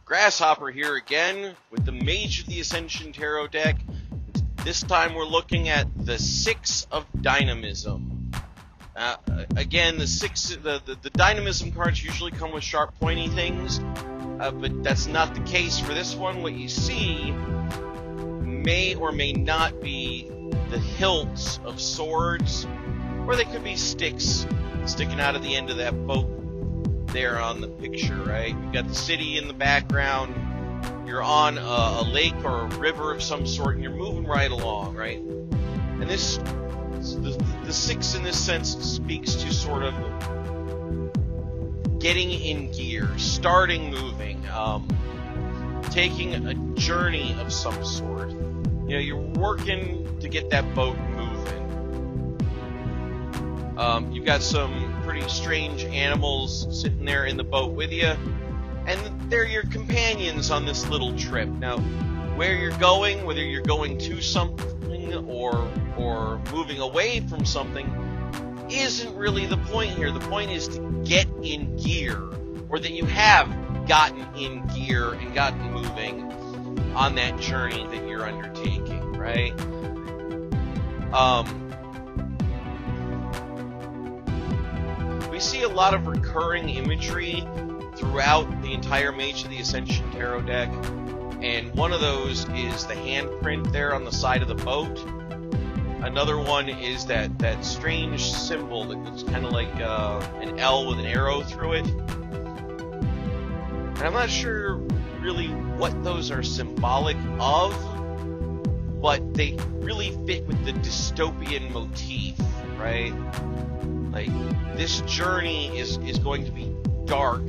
Grasshopper here again with the Mage of the Ascension Tarot deck. This time we're looking at the 6 of Dynamism. Again, the Dynamism cards usually come with sharp, pointy things, but that's not the case for this one. What you see may or may not be the hilts of swords, or they could be sticks sticking out of the end of that boat there on the picture, right? You've got the city in the background, you're on a lake or a river of some sort, and you're moving right along, right? And this, the 6 in this sense speaks to sort of getting in gear, starting moving, taking a journey of some sort. You know, you're working to get that boat moving. You've got some pretty strange animals sitting there in the boat with you, and they're your companions on this little trip. Now, where you're going, whether you're going to something or moving away from something, isn't really the point here. The point is to get in gear, or that you have gotten in gear and gotten moving on that journey that you're undertaking, right? We see a lot of recurring imagery throughout the entire Mage of the Ascension Tarot deck, and one of those is the handprint there on the side of the boat. Another one is that strange symbol that looks kind of like an L with an arrow through it. And I'm not sure really what those are symbolic of, but they really fit with the dystopian motif, right? Like, this journey is going to be dark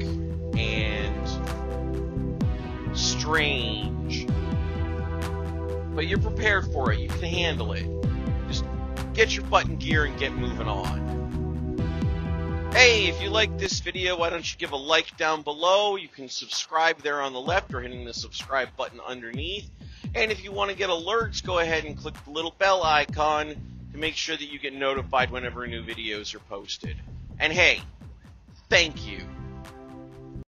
and strange, but you're prepared for it. You can handle it. Just get your butt in gear and get moving on. Hey, if you like this video, why don't you give a like down below? You can subscribe there on the left or hitting the subscribe button underneath. And if you want to get alerts, go ahead and click the little bell icon to make sure that you get notified whenever new videos are posted. And hey, thank you.